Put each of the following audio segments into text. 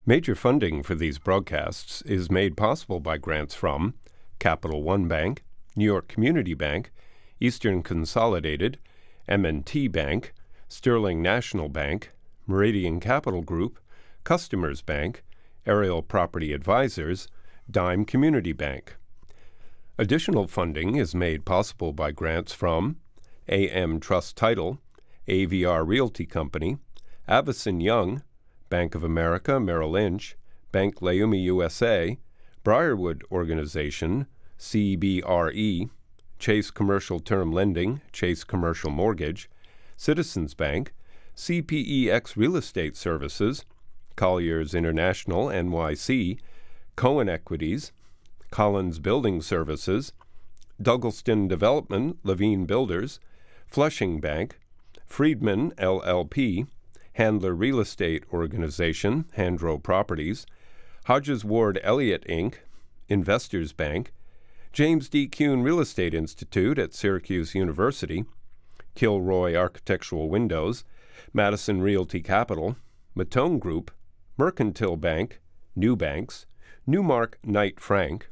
Major funding for these broadcasts is made possible by grants from Capital One Bank, New York Community Bank, Eastern Consolidated, M&T Bank, Sterling National Bank, Meridian Capital Group, Customers Bank, Ariel Property Advisors, Dime Community Bank. Additional funding is made possible by grants from AM Trust Title, AVR Realty Company, Avison Young, Bank of America Merrill Lynch, Bank Leumi USA, Briarwood Organization, CBRE, Chase Commercial Term Lending, Chase Commercial Mortgage, Citizens Bank, CPEX Real Estate Services, Colliers International, NYC, Cohen Equities, Collins Building Services, Douglaston Development, Levine Builders, Flushing Bank, Friedman LLP, Handler Real Estate Organization, Handro Properties, Hodges Ward Elliott, Inc., Investors Bank, James D. Kuhn Real Estate Institute at Syracuse University, Kilroy Architectural Windows, Madison Realty Capital, Matone Group, Mercantile Bank, New Banks, Newmark Knight Frank,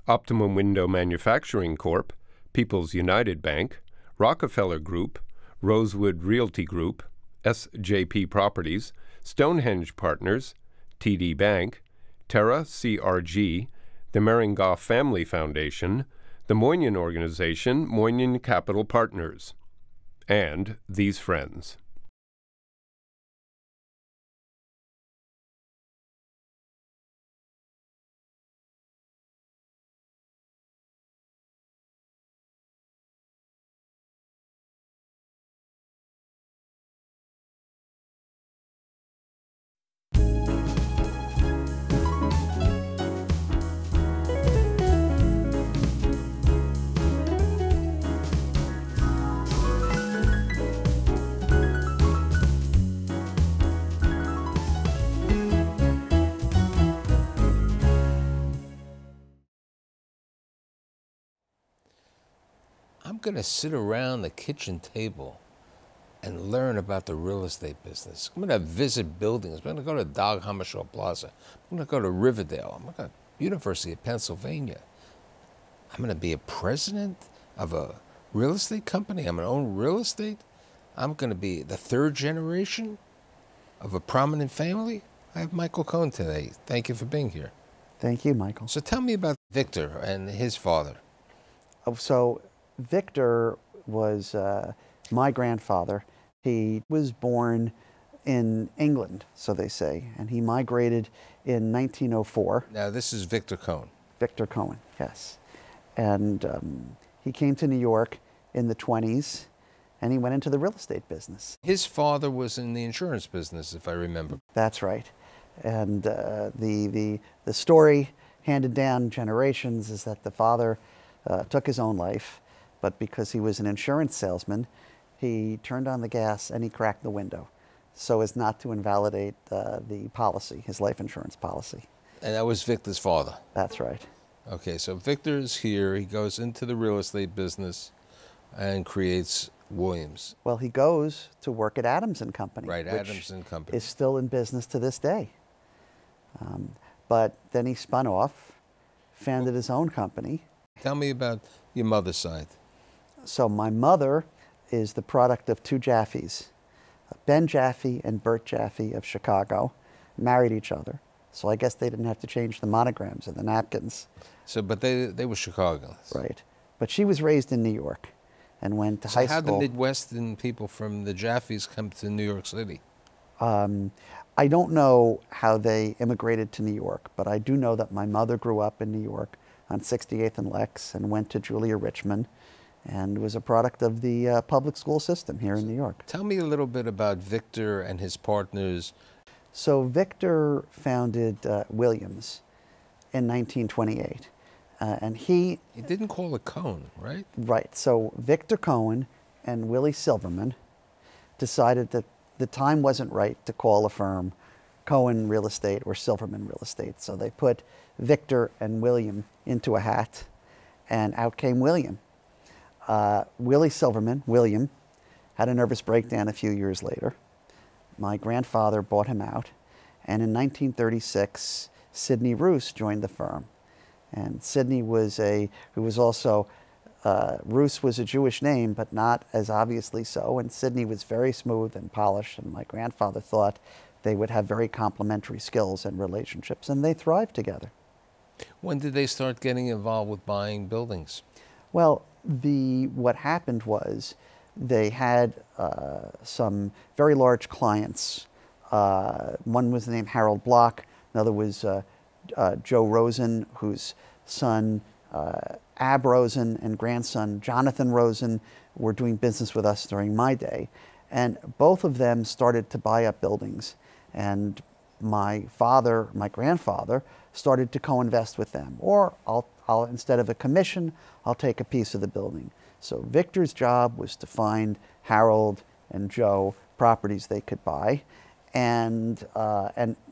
Optimum Window Manufacturing Corp., People's United Bank, Rockefeller Group, Rosewood Realty Group, SJP Properties, Stonehenge Partners, TD Bank, Terra CRG, the Meringoff Family Foundation, the Moynihan Organization, Moynihan Capital Partners, and these friends. I'm going to sit around the kitchen table and learn about the real estate business. I'm going to visit buildings. I'm going to go to Dag Hammarskjöld Plaza. I'm going to go to Riverdale. I'm going to go to University of Pennsylvania. I'm going to be a president of a real estate company. I'm going to own real estate. I'm going to be the third generation of a prominent family. I have Michael Cohen today. Thank you for being here. Thank you, Michael. So tell me about Victor and his father. So Victor was my grandfather. He was born in England, so they say, and he migrated in 1904. Now, this is Victor Cohen. Victor Cohen, yes. And he came to New York in the 20s, and he went into the real estate business. His father was in the insurance business, if I remember. That's right. And the story handed down generations is that the father took his own life, but because he was an insurance salesman, he turned on the gas and he cracked the window so as not to invalidate the policy, his life insurance policy. And that was Victor's father? That's right. Okay, so Victor's here. He goes into the real estate business and creates Williams. Well, he goes to work at Adams & Company. Right, Adams & Company. Is still in business to this day. But then he spun off, founded his own company. Tell me about your mother's side. So my mother is the product of two Jaffes. Ben Jaffe and Bert Jaffe of Chicago married each other. So I guess they didn't have to change the monograms of the napkins. So, but they were Chicagoans. Right. But she was raised in New York and went to high school. So how did Midwestern people from the Jaffes come to New York City? I don't know how they immigrated to New York, but I do know that my mother grew up in New York on 68th and Lex and went to Julia Richmond and was a product of the public school system here in New York. Tell me a little bit about Victor and his partners. So Victor founded Williams in 1928. And he didn't call it Cohen, right? Right. So Victor Cohen and Willie Silverman decided that the time wasn't right to call a firm Cohen Real Estate or Silverman Real Estate. So they put Victor and William into a hat, and out came William. Willie Silverman, William, had a nervous breakdown a few years later. My grandfather bought him out, And in 1936, Sidney Roos joined the firm. And Sidney was who was also, Roos was a Jewish name, but not as obviously so. And Sidney was very smooth and polished, and my grandfather thought they would have very complementary skills and relationships, and they thrived together. When did they start getting involved with buying buildings? Well, what happened was they had some very large clients. One was named Harold Block, another was Joe Rosen, whose son Ab Rosen and grandson Jonathan Rosen were doing business with us during my day. And both of them started to buy up buildings. And my grandfather, started to co-invest with them. Or I'll instead of a commission, I'll take a piece of the building. So Victor's job was to find Harold and Joe properties they could buy. And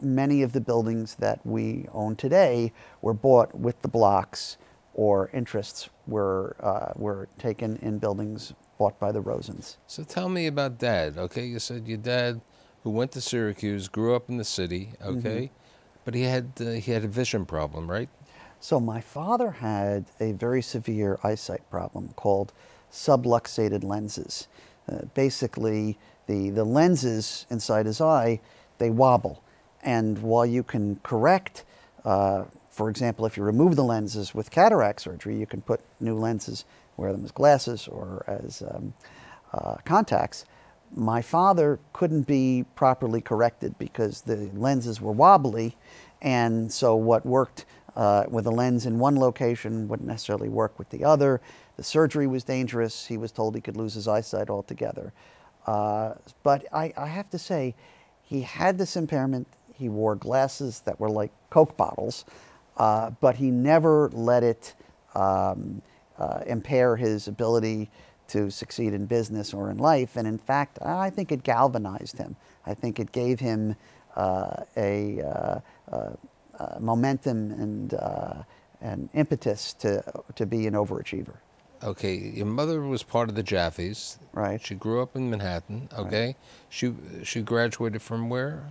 many of the buildings that we own today were bought with the blocks, or interests were taken in buildings bought by the Rosens. So tell me about Dad, okay? You said your dad, who went to Syracuse, grew up in the city, okay? But he had a vision problem, right? So my father had a very severe eyesight problem called subluxated lenses. Basically, the lenses inside his eye, they wobble. And while you can correct, for example, if you remove the lenses with cataract surgery, you can put new lenses, wear them as glasses or as contacts. My father couldn't be properly corrected because the lenses were wobbly, and so what worked with a lens in one location wouldn't necessarily work with the other. The surgery was dangerous. He was told he could lose his eyesight altogether. But I have to say, he had this impairment. He wore glasses that were like Coke bottles, but he never let it impair his ability to succeed in business or in life. And in fact, I think it galvanized him. I think it gave him momentum and impetus to be an overachiever. Okay, your mother was part of the Jaffes. Right. She grew up in Manhattan, okay? Right. She graduated from where?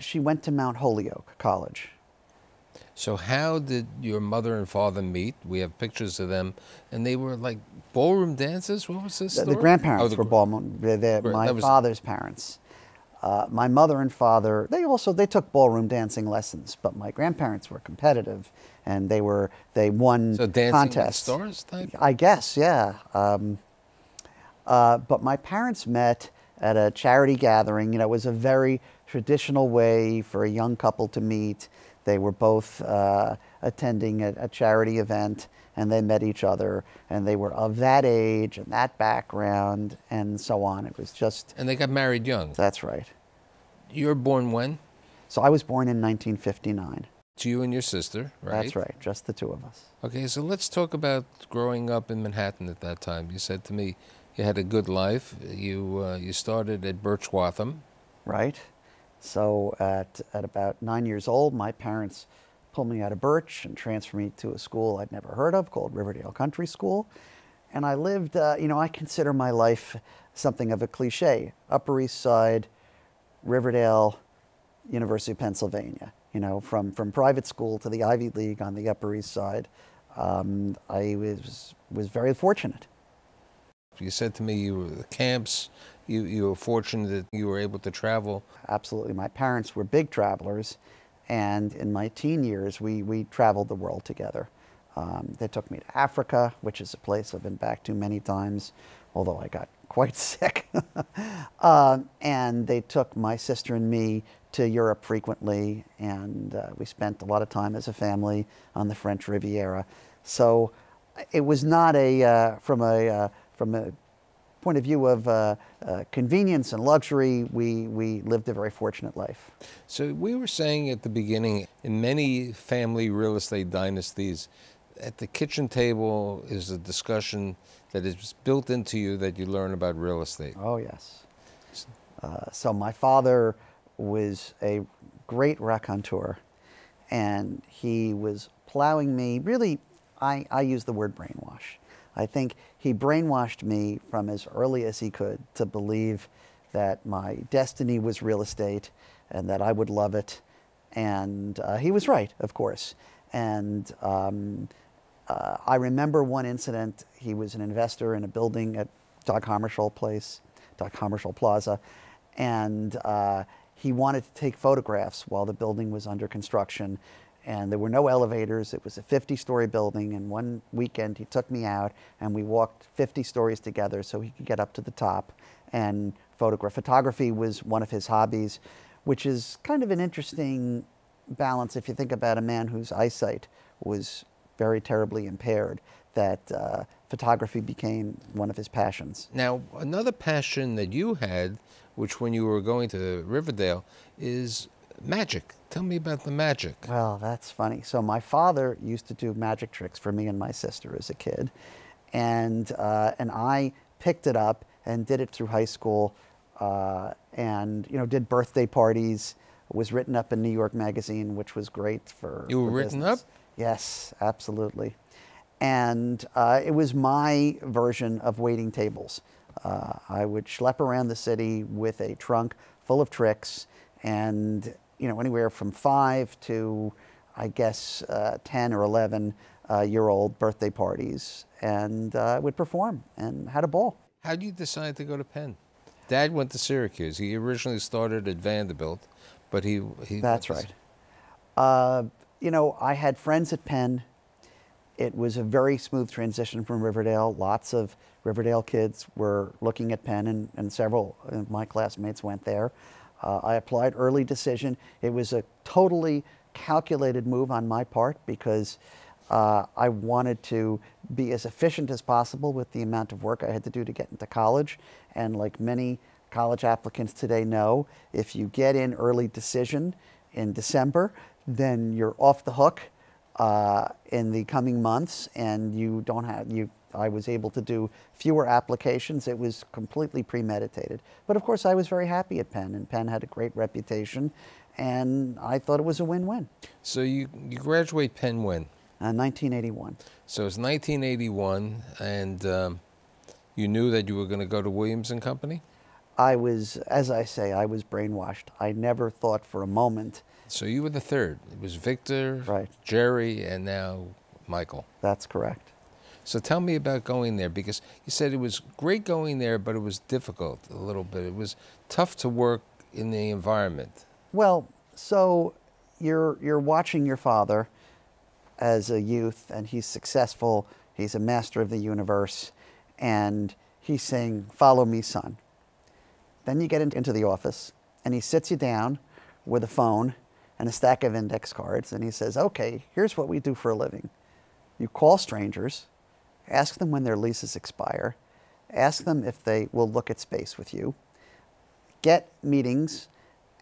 She went to Mount Holyoke College. So how did your mother and father meet? We have pictures of them, and they were like ballroom dancers? What was this story? The grandparents were ballroom, my father's parents. My mother and father, they took ballroom dancing lessons, but my grandparents were competitive, and they won so dancing contests. With stars type? I guess, yeah. But my parents met at a charity gathering. You know, it was a very traditional way for a young couple to meet. They were both attending a charity event, and they met each other, and they were of that age and that background and so on. It was just... And they got married young. That's right. You were born when? So I was born in 1959. To you and your sister, right? That's right, just the two of us. Okay, so let's talk about growing up in Manhattan at that time. You said to me you had a good life. You started at Birchwatham. Right. So at about 9 years old, my parents pulled me out of Birch and transferred me to a school I'd never heard of called Riverdale Country School. And I lived, you know, I consider my life something of a cliche. Upper East Side, Riverdale, University of Pennsylvania. You know, from private school to the Ivy League on the Upper East Side. I was very fortunate. You said to me you were the camps. You were fortunate that you were able to travel. Absolutely. My parents were big travelers, and in my teen years, we traveled the world together. They took me to Africa, which is a place I've been back to many times, although I got quite sick. And they took my sister and me to Europe frequently, and we spent a lot of time as a family on the French Riviera. So it was not from a point of view of convenience and luxury, we lived a very fortunate life. So we were saying at the beginning, in many family real estate dynasties, at the kitchen table is a discussion that is built into you that you learn about real estate. Oh, yes. So my father was a great raconteur, and he was plowing me, really, I use the word brainwash. I think he brainwashed me from as early as he could to believe that my destiny was real estate, and that I would love it. And he was right, of course. And I remember one incident. He was an investor in a building at Dag Hammarskjöld Plaza, and he wanted to take photographs while the building was under construction. And there were no elevators. It was a 50-story building. And one weekend, he took me out, and we walked 50 stories together so he could get up to the top and photograph. Photography was one of his hobbies, which is kind of an interesting balance if you think about a man whose eyesight was very terribly impaired, that photography became one of his passions. Now, another passion that you had, which when you were going to Riverdale, is magic. Tell me about the magic. Well, that's funny. So my father used to do magic tricks for me and my sister as a kid, and I picked it up and did it through high school, and did birthday parties. Was written up in New York Magazine, which was great for. You were written up? Yes, absolutely. And it was my version of waiting tables. I would schlep around the city with a trunk full of tricks, and anywhere from 5 to, I guess, 10 or 11-year-old birthday parties, and would perform and had a ball. How did you decide to go to Penn? Dad went to Syracuse. He originally started at Vanderbilt, but he That's right. I had friends at Penn. It was a very smooth transition from Riverdale. Lots of Riverdale kids were looking at Penn, and several of my classmates went there. I applied early decision. It was a totally calculated move on my part because I wanted to be as efficient as possible with the amount of work I had to do to get into college. And like many college applicants today know, if you get in early decision in December, then you're off the hook in the coming months, and I was able to do fewer applications. It was completely premeditated. But of course, I was very happy at Penn, and Penn had a great reputation, and I thought it was a win-win. So you graduate Penn when? 1981. So it's 1981, and you knew that you were going to go to Williams and Company? I was, as I say, I was brainwashed. I never thought for a moment. So you were the third. It was Victor, right, Jerry, and now Michael. That's correct. So tell me about going there, because you said it was great going there, but it was difficult a little bit. It was tough to work in the environment. Well, so you're watching your father as a youth, and he's successful. He's a master of the universe, and he's saying, "Follow me, son." Then you get into the office, and he sits you down with a phone and a stack of index cards, and he says, "Okay, here's what we do for a living. You call strangers, ask them when their leases expire, ask them if they will look at space with you, get meetings."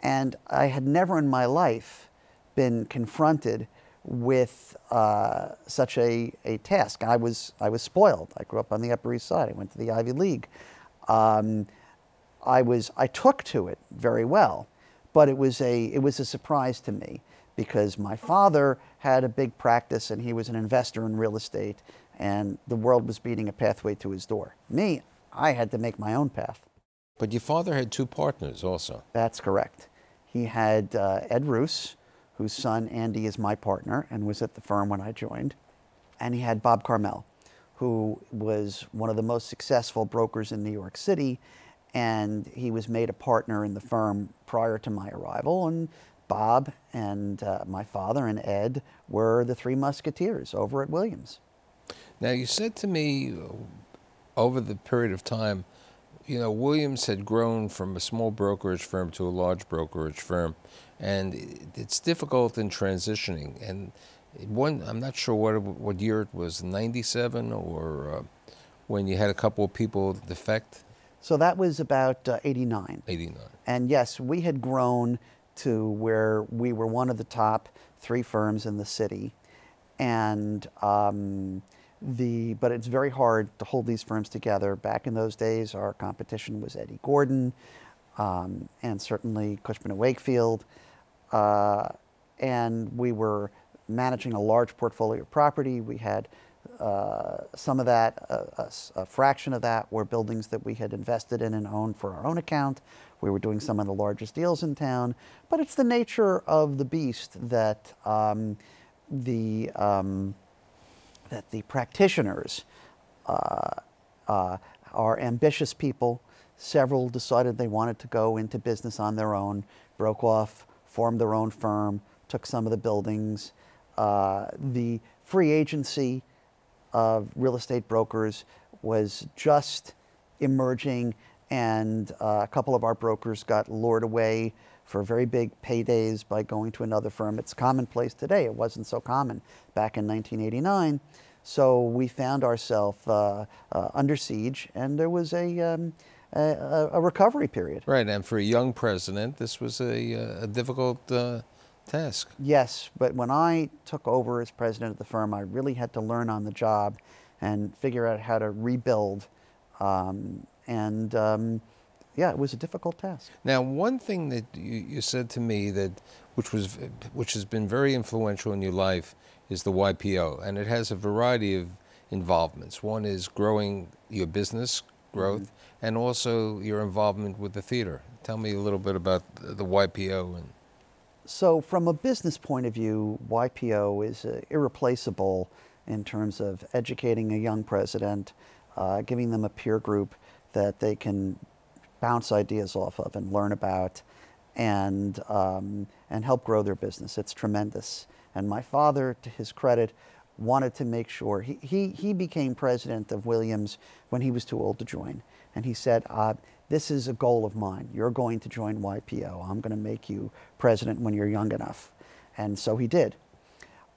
And I had never in my life been confronted with such a task. I was spoiled. I grew up on the Upper East Side. I went to the Ivy League. I took to it very well, but it was a surprise to me because my father had a big practice and he was an investor in real estate, and the world was beating a pathway to his door. Me, I had to make my own path. But your father had two partners also. That's correct. He had Ed Roos, whose son Andy is my partner and was at the firm when I joined, and he had Bob Carmel, who was one of the most successful brokers in New York City, and he was made a partner in the firm prior to my arrival. And Bob and my father and Ed were the three musketeers over at Williams. Now, you said to me over the period of time, Williams had grown from a small brokerage firm to a large brokerage firm, and it's difficult in transitioning. And I'm not sure what year it was, 97 or when you had a couple of people defect? So that was about 89. 89. And yes, we had grown to where we were one of the top 3 firms in the city. And but it's very hard to hold these firms together. Back in those days, our competition was Eddie Gordon and certainly Cushman & Wakefield. And we were managing a large portfolio of property. We had some of that, a fraction of that were buildings that we had invested in and owned for our own account, We were doing some of the largest deals in town. But it's the nature of the beast that the practitioners are ambitious people. Several decided they wanted to go into business on their own, broke off, formed their own firm, took some of the buildings. The free agency of real estate brokers was just emerging, and a couple of our brokers got lured away for very big paydays by going to another firm. It's commonplace today. It wasn't so common back in 1989. So we found ourselves under siege, and there was a recovery period. Right, and for a young president, this was a difficult task. Yes, but when I took over as president of the firm, I really had to learn on the job and figure out how to rebuild. Yeah, it was a difficult task. Now, one thing that you said to me which has been very influential in your life is the YPO, and it has a variety of involvements. One is growing your business growth, and also your involvement with the theater. Tell me a little bit about the YPO. So from a business point of view, YPO is irreplaceable in terms of educating a young president, giving them a peer group that they can bounce ideas off of and learn about, and help grow their business. It's tremendous. And my father, to his credit, wanted to make sure. He became president of Williams when he was too old to join. And he said, this is a goal of mine. You're going to join YPO. I'm going to make you president when you're young enough. And so he did.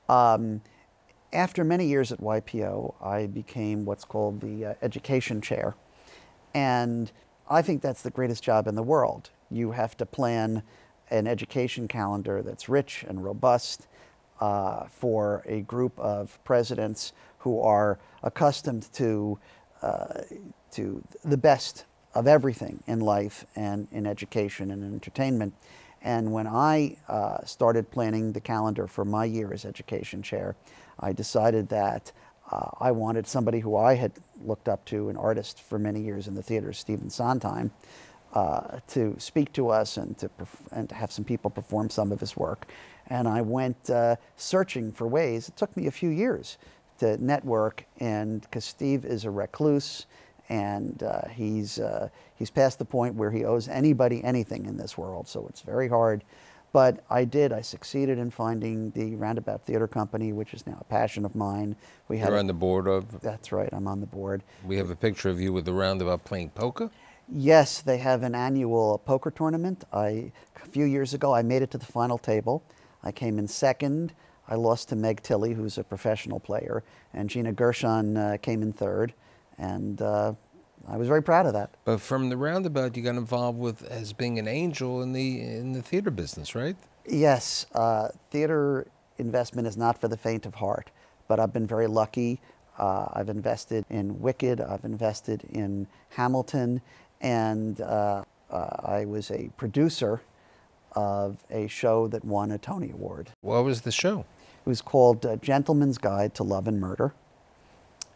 After many years at YPO, I became what's called the education chair. And I think that's the greatest job in the world. You have to plan an education calendar that's rich and robust for a group of presidents who are accustomed to the best of everything in life and in education and in entertainment. And when I started planning the calendar for my year as education chair, I decided that I wanted somebody who I had looked up to, an artist for many years in the theater, Stephen Sondheim, to speak to us and to have some people perform some of his work. And I went searching for ways. It took me a few years to network, and because Steve is a recluse, and he's past the point where he owes anybody anything in this world, so it's very hard. But I did. I succeeded in finding the Roundabout Theater Company, which is now a passion of mine. You're on the board of? That's right. I'm on the board. We have a picture of you with the Roundabout playing poker? Yes, they have an annual poker tournament. A few years ago, I made it to the final table. I came in second. I lost to Meg Tilly, who's a professional player, and Gina Gershon came in third. And I was very proud of that. But from the Roundabout, you got involved with as being an angel in the theater business, right? Yes, theater investment is not for the faint of heart, but I've been very lucky. I've invested in Wicked, I've invested in Hamilton, and I was a producer of a show that won a Tony Award. What was the show? It was called Gentleman's Guide to Love and Murder.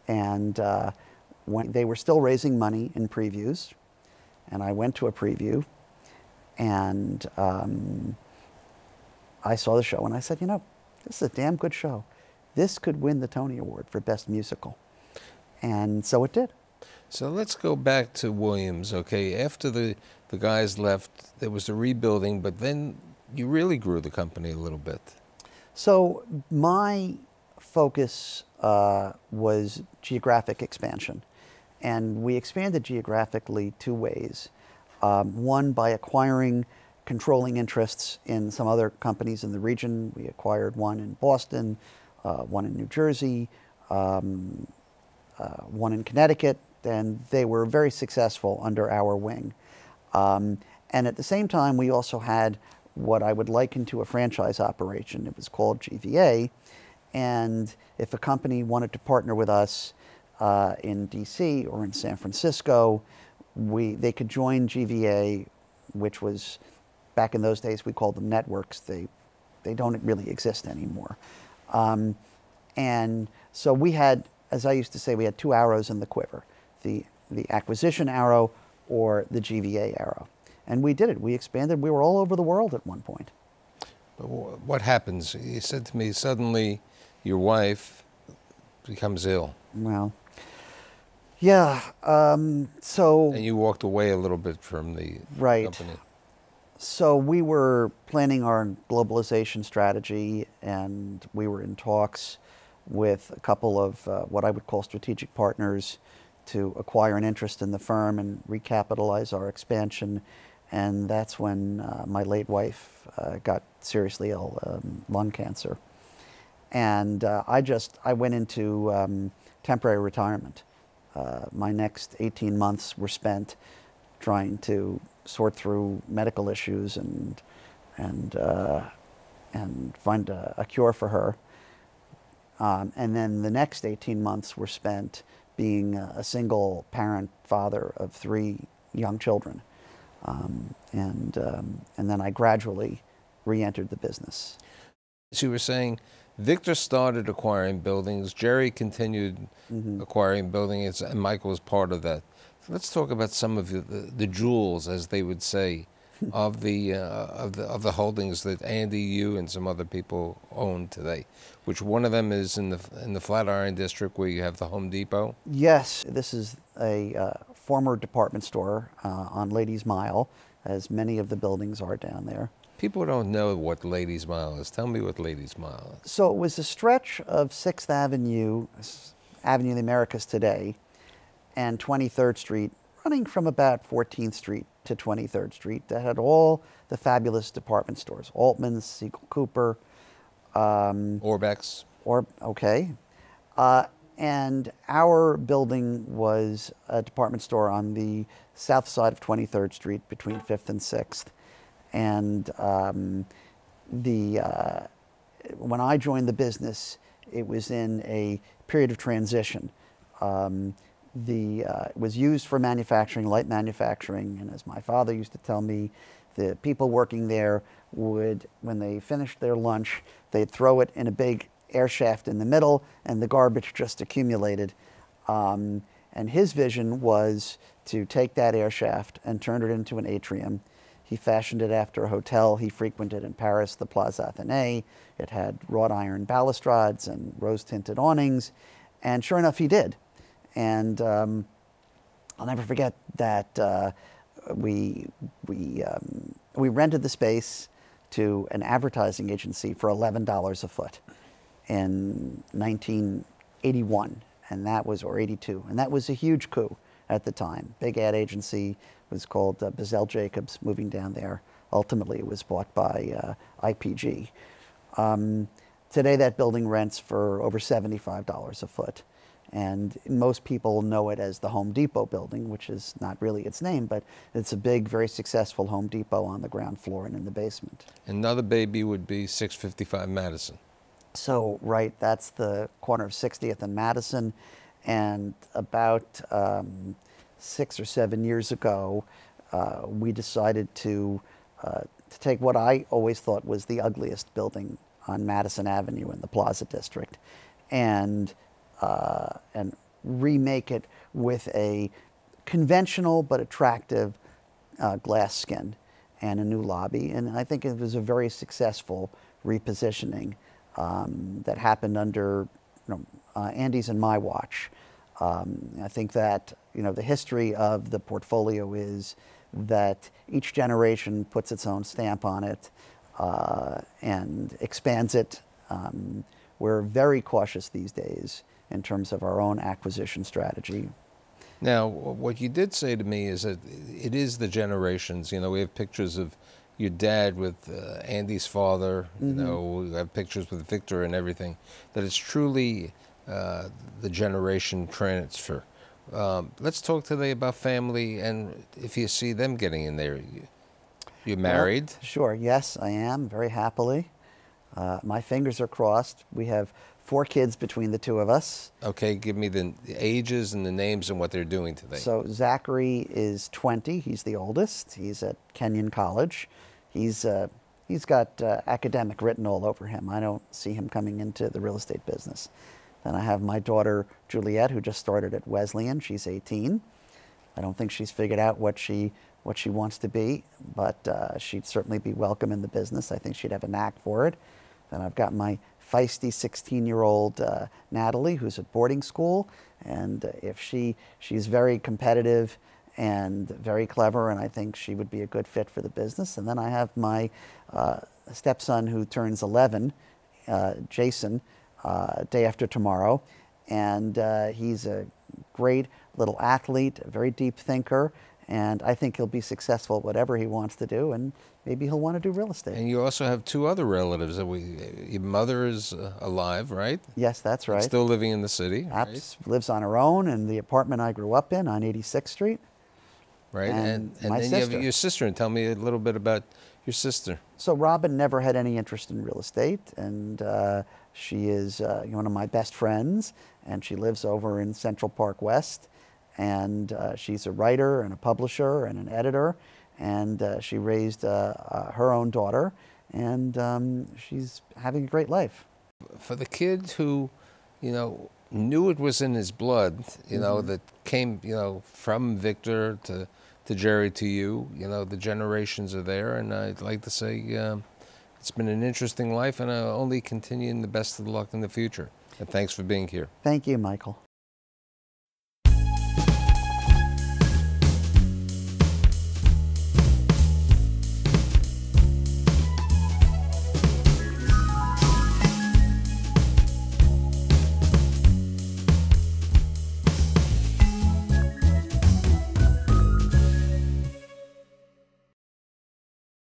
And when they were still raising money in previews, and I went to a preview, and I saw the show, and I said, you know, this is a damn good show. This could win the Tony Award for Best Musical. And so it did. So let's go back to Williams, okay? After the guys left, there was a rebuilding, but then you really grew the company a little bit. So my focus was geographic expansion. And we expanded geographically two ways. One, by acquiring controlling interests in some other companies in the region. We acquired one in Boston, one in New Jersey, one in Connecticut, and they were very successful under our wing. And at the same time, we also had what I would liken to a franchise operation. It was called GVA. And if a company wanted to partner with us in DC or in San Francisco, they could join GVA, which was, back in those days, we called them networks. They don't really exist anymore. And so we had, as I used to say, we had two arrows in the quiver, the acquisition arrow or the GVA arrow. And we did it. We expanded. We were all over the world at one point. But what happens? You said to me, suddenly your wife becomes ill. Well, yeah. So. And you walked away a little bit from the Right. company. So we were planning our globalization strategy, and we were in talks with a couple of what I would call strategic partners to acquire an interest in the firm and recapitalize our expansion. And that's when my late wife got seriously ill, lung cancer. And I went into temporary retirement. My next 18 months were spent trying to sort through medical issues and find a cure for her. And then the next 18 months were spent being a single parent father of 3 young children. And then I gradually re-entered the business. So you were saying Victor started acquiring buildings, Jerry continued acquiring buildings, and Michael was part of that. So let's talk about some of the jewels, as they would say, of the holdings that Andy, you, and some other people own today. Which one of them is in the Flatiron District, where you have the Home Depot? Yes, this is a former department store on Ladies Mile, as many of the buildings are down there. People don't know what Ladies Mile is. Tell me what Ladies Mile is. So it was a stretch of 6th Avenue, Avenue of the Americas today, and 23rd Street, running from about 14th Street to 23rd Street, that had all the fabulous department stores, Altman's, Siegel Cooper. Orbex. Okay. And our building was a department store on the south side of 23rd Street between 5th and 6th. And when I joined the business, it was in a period of transition. It was used for manufacturing, light manufacturing, and as my father used to tell me, the people working there would, when they finished their lunch, they'd throw it in a big air shaft in the middle, and the garbage just accumulated. And his vision was to take that air shaft and turn it into an atrium. He fashioned it after a hotel he frequented in Paris, the Plaza Athénée. It had wrought iron balustrades and rose-tinted awnings, and sure enough, he did. And I'll never forget that we rented the space to an advertising agency for $11 a foot in 1981, and that was, or 82, and that was a huge coup at the time. Big ad agency, was called Bazell Jacobs, moving down there. Ultimately, it was bought by IPG. Today, that building rents for over $75 a foot. And most people know it as the Home Depot building, which is not really its name, but it's a big, very successful Home Depot on the ground floor and in the basement. Another baby would be 655 Madison. So, right, that's the corner of 60th and Madison. And about 6 or 7 years ago, we decided to take what I always thought was the ugliest building on Madison Avenue in the Plaza District and remake it with a conventional but attractive glass skin and a new lobby. And I think it was a very successful repositioning that happened under Andy's and my watch. I think that the history of the portfolio is that each generation puts its own stamp on it and expands it. We're very cautious these days in terms of our own acquisition strategy. Now, what you did say to me is that it is the generations. We have pictures of your dad with Andy's father. We have pictures with Victor and everything. That it's truly the generation transfer. Let's talk today about family, and if you see them getting in there. You're married? Well, sure, yes, I am, very happily. My fingers are crossed. We have 4 kids between the 2 of us. Okay, give me the ages and the names and what they're doing today. So Zachary is 20. He's the oldest. He's at Kenyon College. He's got academic written all over him. I don't see him coming into the real estate business. Then I have my daughter Juliet, who just started at Wesleyan. She's 18. I don't think she's figured out what she what she wants to be, but she'd certainly be welcome in the business. I think she'd have a knack for it. Then I've got my feisty 16-year-old Natalie, who's at boarding school, and if she's very competitive and very clever, and I think she would be a good fit for the business. And then I have my stepson who turns 11, Jason, day after tomorrow, and he's a great little athlete, a very deep thinker, and I think he'll be successful at whatever he wants to do, and maybe he'll want to do real estate. And you also have two other relatives. Your mother is alive, right? Yes, that's right. Still living in the city, right? Lives on her own in the apartment I grew up in on 86th Street. Right, and my then sister. you have your sister, and tell me a little bit about your sister. So Robin never had any interest in real estate, and she is one of my best friends, and she lives over in Central Park West, and she's a writer and a publisher and an editor, and she raised her own daughter, and she's having a great life. For the kid who, knew it was in his blood, that came, from Victor to Jerry to you, the generations are there, and I'd like to say it's been an interesting life, and I'll only continue in the best of luck in the future. And thanks for being here. Thank you, Michael.